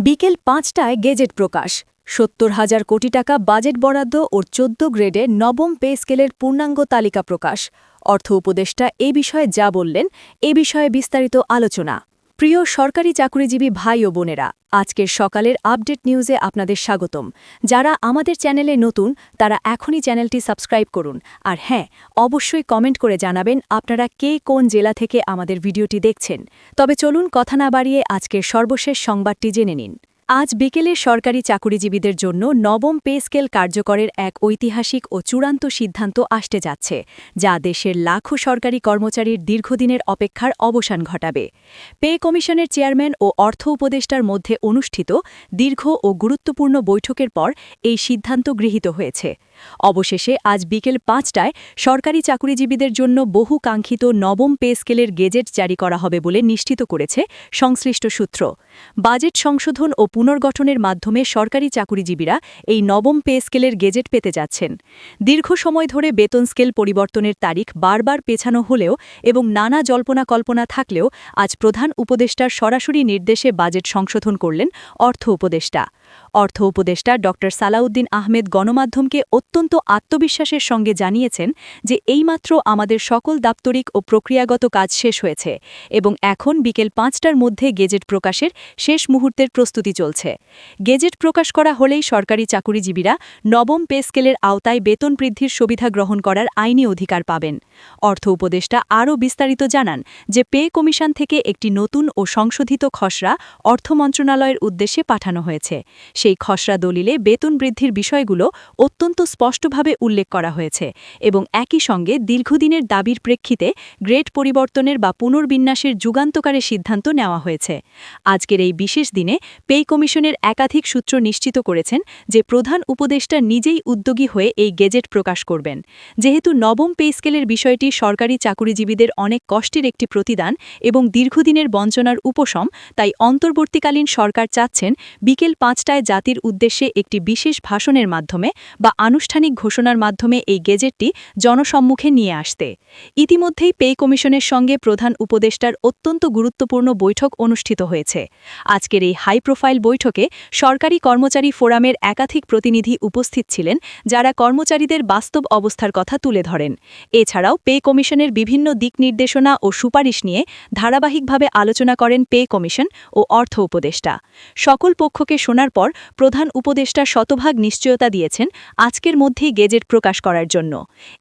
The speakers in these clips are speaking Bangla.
বিকেল ৫টায় গেজেট প্রকাশ ৭০,০০০ কোটি টাকা বাজেট বরাদ্দ ও ১৪ গ্রেডে নবম পে স্কেলের পূর্ণাঙ্গ তালিকা প্রকাশ। অর্থ উপদেষ্টা এ বিষয়ে যা বললেন, এ বিষয়ে বিস্তারিত আলোচনা। প্রিয় সরকারি চাকরিজীবী ভাই ও বোনেরা, আজকের সকালের আপডেট নিউজে আপনাদের স্বাগতম। যারা আমাদের চ্যানেলে নতুন তারা এখনই চ্যানেলটি সাবস্ক্রাইব করুন। আর হ্যাঁ, অবশ্যই কমেন্ট করে জানাবেন আপনারা কে কোন জেলা থেকে আমাদের ভিডিওটি দেখছেন। তবে চলুন কথা না বাড়িয়ে আজকের সর্বশেষ সংবাদটি জেনে নিন। আজ বিকেলে সরকারি চাকুরিজীবীদের জন্য নবম পে স্কেল কার্যকরের এক ঐতিহাসিক ও চূড়ান্ত সিদ্ধান্ত আসতে যাচ্ছে, যা দেশের লাখো সরকারি কর্মচারীর দীর্ঘদিনের অপেক্ষার অবসান ঘটাবে। পে কমিশনের চেয়ারম্যান ও অর্থ উপদেষ্টার মধ্যে অনুষ্ঠিত দীর্ঘ ও গুরুত্বপূর্ণ বৈঠকের পর এই সিদ্ধান্ত গৃহীত হয়েছে। অবশেষে আজ বিকেল ৫টায় সরকারি চাকুরিজীবীদের জন্য বহু কাঙ্ক্ষিত নবম পে স্কেলের গেজেট জারি করা হবে বলে নিশ্চিত করেছে সংশ্লিষ্ট সূত্র। বাজেট সংশোধন ও পুনর্গঠনের মাধ্যমে সরকারি চাকুরিজীবীরা এই নবম পে স্কেলের গেজেট পেতে যাচ্ছেন। দীর্ঘ সময় ধরে বেতন স্কেল পরিবর্তনের তারিখ বারবার পেছানো হলেও এবং নানা জল্পনা কল্পনা থাকলেও আজ প্রধান উপদেষ্টার সরাসরি নির্দেশে বাজেট সংশোধন করলেন অর্থ উপদেষ্টা। অর্থ উপদেষ্টা ড সালাউদ্দিন আহমেদ গণমাধ্যমকে অত্যন্ত আত্মবিশ্বাসের সঙ্গে জানিয়েছেন যে এইমাত্র আমাদের সকল দাপ্তরিক ও প্রক্রিয়াগত কাজ শেষ হয়েছে এবং এখন বিকেল ৫টার মধ্যে গেজেট প্রকাশের শেষ মুহূর্তের প্রস্তুতি চলছে। গেজেট প্রকাশ করা হলেই সরকারি চাকুরিজীবীরা নবম পে স্কেলের আওতায় বেতন বৃদ্ধির সুবিধা গ্রহণ করার আইনি অধিকার পাবেন। অর্থ উপদেষ্টা আরও বিস্তারিত জানান যে পে কমিশন থেকে একটি নতুন ও সংশোধিত খসড়া অর্থ মন্ত্রণালয়ের উদ্দেশ্যে পাঠানো হয়েছে। সেই খসড়া দলিলে বেতন বৃদ্ধির বিষয়গুলো অত্যন্ত স্পষ্টভাবে উল্লেখ করা হয়েছে এবং একই সঙ্গে দীর্ঘদিনের দাবির প্রেক্ষিতে গ্রেড পরিবর্তনের বা পুনর্বিন্যাসের যুগান্তকারী সিদ্ধান্ত নেওয়া হয়েছে। আজকের এই বিশেষ দিনে পে কমিশনের একাধিক সূত্র নিশ্চিত করেছেন যে প্রধান উপদেষ্টা নিজেই উদ্যোগী হয়ে এই গেজেট প্রকাশ করবেন। যেহেতু নবম পে স্কেলের বিষয়টি সরকারি চাকুরিজীবীদের অনেক কষ্টের একটি প্রতিদান এবং দীর্ঘদিনের বঞ্চনার উপশম, তাই অন্তর্বর্তীকালীন সরকার চাচ্ছেন বিকেল ৫টায় জাতির উদ্দেশ্যে একটি বিশেষ ভাষণের মাধ্যমে বা আনুষ্ঠানিক ঘোষণার মাধ্যমে এই গেজেটটি জনসম্মুখে নিয়ে আসতে। ইতিমধ্যেই পে কমিশনের সঙ্গে প্রধান উপদেষ্টার অত্যন্ত গুরুত্বপূর্ণ বৈঠক অনুষ্ঠিত হয়েছে। আজকের এই হাই প্রোফাইল বৈঠকে সরকারি কর্মচারী ফোরামের একাধিক প্রতিনিধি উপস্থিত ছিলেন, যারা কর্মচারীদের বাস্তব অবস্থার কথা তুলে ধরেন। এছাড়াও পে কমিশনের বিভিন্ন দিক নির্দেশনা ও সুপারিশ নিয়ে ধারাবাহিকভাবে আলোচনা করেন পে কমিশন ও অর্থ উপদেষ্টা। সকল পক্ষকে শোনার পর প্রধান উপদেষ্টা শতভাগ নিশ্চয়তা দিয়েছেন আজকের মধ্যেই গেজেট প্রকাশ করার জন্য।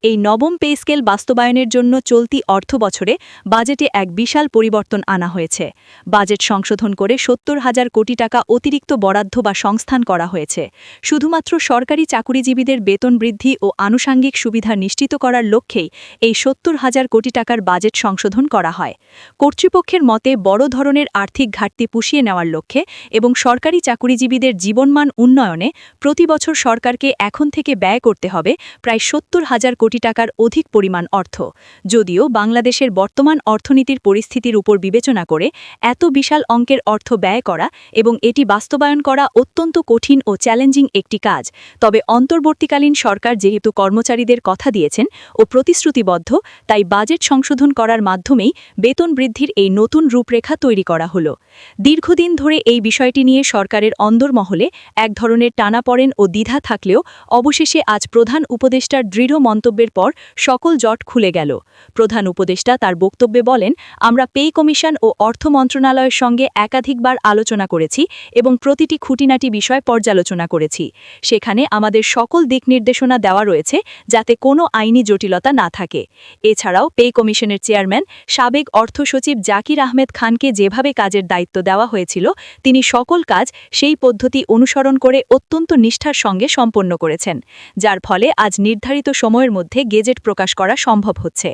এই নবম পে স্কেল বাস্তবায়নের জন্য চলতি অর্থ বছরে বাজেটে এক বিশাল পরিবর্তন আনা হয়েছে। বাজেট সংশোধন করে ৭০,০০০ কোটি টাকা অতিরিক্ত বরাদ্দ বা সংস্থান করা হয়েছে। শুধুমাত্র সরকারি চাকুরিজীবীদের বেতন বৃদ্ধি ও আনুষাঙ্গিক সুবিধা নিশ্চিত করার লক্ষ্যেই এই ৭০,০০০ কোটি টাকার বাজেট সংশোধন করা হয়। কর্তৃপক্ষের মতে বড় ধরনের আর্থিক ঘাটতি পুষিয়ে নেওয়ার লক্ষ্যে এবং সরকারি চাকুরিজীবীদের জীবনমান উন্নয়নে প্রতি বছর সরকারকে এখন থেকে ব্যয় করতে হবে প্রায় ৭০,০০০ কোটি টাকার অধিক পরিমাণ অর্থ। যদিও বাংলাদেশের বর্তমান অর্থনীতির পরিস্থিতির উপর বিবেচনা করে এত বিশাল অঙ্কের অর্থ ব্যয় করা এবং এটি বাস্তবায়ন করা অত্যন্ত কঠিন ও চ্যালেঞ্জিং একটি কাজ, তবে অন্তর্বর্তীকালীন সরকার যেহেতু কর্মচারীদের কথা দিয়েছেন ও প্রতিশ্রুতিবদ্ধ, তাই বাজেট সংশোধন করার মাধ্যমেই বেতন বৃদ্ধির এই নতুন রূপরেখা তৈরি করা হলো। দীর্ঘদিন ধরে এই বিষয়টি নিয়ে সরকারের অন্দরমহলে এক ধরনের টানাপড়েন ও দ্বিধা থাকলেও অবশেষে আজ প্রধান উপদেষ্টার দৃঢ় মন্তব্যের পর সকল জট খুলে গেল। প্রধান উপদেষ্টা তার বক্তব্যে বলেন, আমরা পে কমিশন ও অর্থ মন্ত্রণালয়ের সঙ্গে একাধিকবার আলোচনা করেছি এবং প্রতিটি খুঁটিনাটি বিষয় পর্যালোচনা করেছি। সেখানে আমাদের সকল দিক নির্দেশনা দেওয়া রয়েছে যাতে কোনো আইনি জটিলতা না থাকে। এছাড়াও পে কমিশনের চেয়ারম্যান সাবেক অর্থ সচিব জাকির আহমেদ খানকে যেভাবে কাজের দায়িত্ব দেওয়া হয়েছিল, তিনি সকল কাজ সেই পদ্ধতি অনুসরণ করে অত্যন্ত নিষ্ঠার সঙ্গে সম্পন্ন করেছেন, যার ফলে আজ নির্ধারিত সময়ের মধ্যে গেজেট প্রকাশ করা সম্ভব হচ্ছে।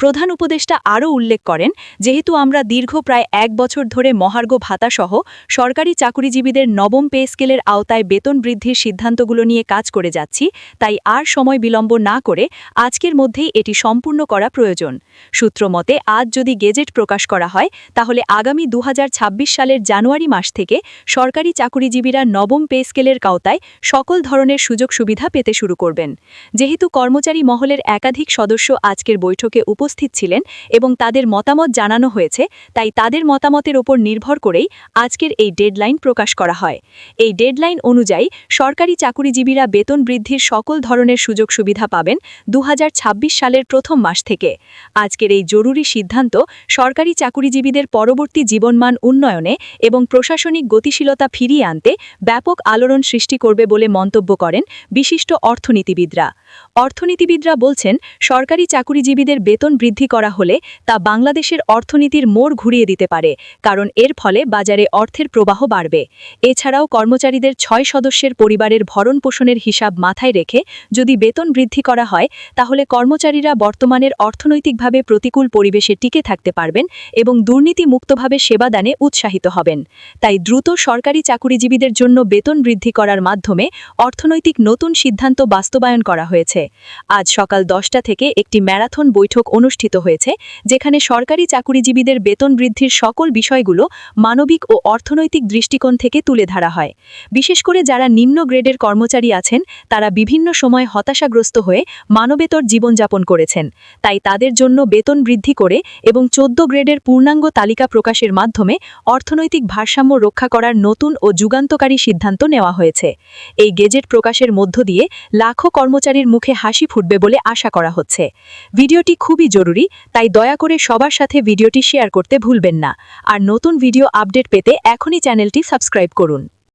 প্রধান উপদেষ্টা আরও উল্লেখ করেন, যেহেতু আমরা দীর্ঘ প্রায় ১ বছর ধরে মহার্ঘ ভাতাসহ সরকারি চাকুরিজীবীদের নবম পে স্কেলের আওতায় বেতন বৃদ্ধির সিদ্ধান্তগুলো নিয়ে কাজ করে যাচ্ছি, তাই আর সময় বিলম্ব না করে আজকের মধ্যেই এটি সম্পূর্ণ করা প্রয়োজন। সূত্র মতে আজ যদি গেজেট প্রকাশ করা হয় তাহলে আগামী ২০২৬ সালের জানুয়ারি মাস থেকে সরকারি চাকুরিজীবীরা চাকুরিজীবীরা নবম পে স্কেলের আওতায় সকল ধরনের সুযোগ সুবিধা পেতে শুরু করবেন। যেহেতু কর্মচারী মহলের একাধিক সদস্য আজকের বৈঠকে উপস্থিত ছিলেন এবং তাদের মতামত জানানো হয়েছে, তাই তাদের মতামতের ওপর নির্ভর করেই আজকের এই ডেডলাইন প্রকাশ করা হয়। এই ডেডলাইন অনুযায়ী সরকারি চাকুরিজীবীরা বেতন বৃদ্ধির সকল ধরনের সুযোগ সুবিধা পাবেন 2026 সালের প্রথম মাস থেকে। আজকের এই জরুরি সিদ্ধান্ত সরকারি চাকুরিজীবীদের পরবর্তী জীবনমান উন্নয়নে এবং প্রশাসনিক গতিশীলতা ফিরিয়ে আনতে ব্যাপক আলোড়ন সৃষ্টি করবে বলে মন্তব্য করেন বিশিষ্ট অর্থনীতিবিদরা। অর্থনীতিবিদরা বলছেন, সরকারি চাকুরিজীবীদের বেতন বৃদ্ধি করা হলে তা বাংলাদেশের অর্থনীতির মোড় ঘুরিয়ে দিতে পারে, কারণ এর ফলে বাজারে অর্থের প্রবাহ বাড়বে। এছাড়াও কর্মচারীদের 6 সদস্যের পরিবারের ভরণ পোষণের হিসাব মাথায় রেখে যদি বেতন বৃদ্ধি করা হয়, তাহলে কর্মচারীরা বর্তমানের অর্থনৈতিকভাবে প্রতিকূল পরিবেশে টিকে থাকতে পারবেন এবং দুর্নীতিমুক্তভাবে সেবাদানে উৎসাহিত হবেন। তাই দ্রুত সরকারি চাকুরিজীবীদের জন্য বেতন বৃদ্ধি করার মাধ্যমে অর্থনৈতিক নতুন সিদ্ধান্ত বাস্তবায়ন করা হয়েছে। আজ সকাল 10টা থেকে একটি ম্যারাথন বৈঠক অনুষ্ঠিত হয়েছে, যেখানে সরকারি চাকুরিজীবীদের বেতন বৃদ্ধির সকল বিষয়গুলো মানবিক ও অর্থনৈতিক দৃষ্টিকোণ থেকে তুলে ধরা হয়। বিশেষ করে যারা নিম্ন গ্রেডের কর্মচারী আছেন, তারা বিভিন্ন সময় হতাশাগ্রস্ত হয়ে মানবেতর জীবনযাপন করেছেন। তাই তাদের জন্য বেতন বৃদ্ধি করে এবং 14 গ্রেডের পূর্ণাঙ্গ তালিকা প্রকাশের মাধ্যমে অর্থনৈতিক ভারসাম্য রক্ষা করার নতুন ও যুগান্তকারী সিদ্ধান্ত নেওয়া হয়েছে। এই গেজেট প্রকাশের মধ্য দিয়ে লাখো কর্মচারীর মুখে হাসি ফুটবে বলে আশা করা হচ্ছে। ভিডিওটি খুবই জরুরি, তাই দয়া করে সবার সাথে ভিডিওটি শেয়ার করতে ভুলবেন না। আর নতুন ভিডিও আপডেট পেতে এখনই চ্যানেলটি সাবস্ক্রাইব করুন।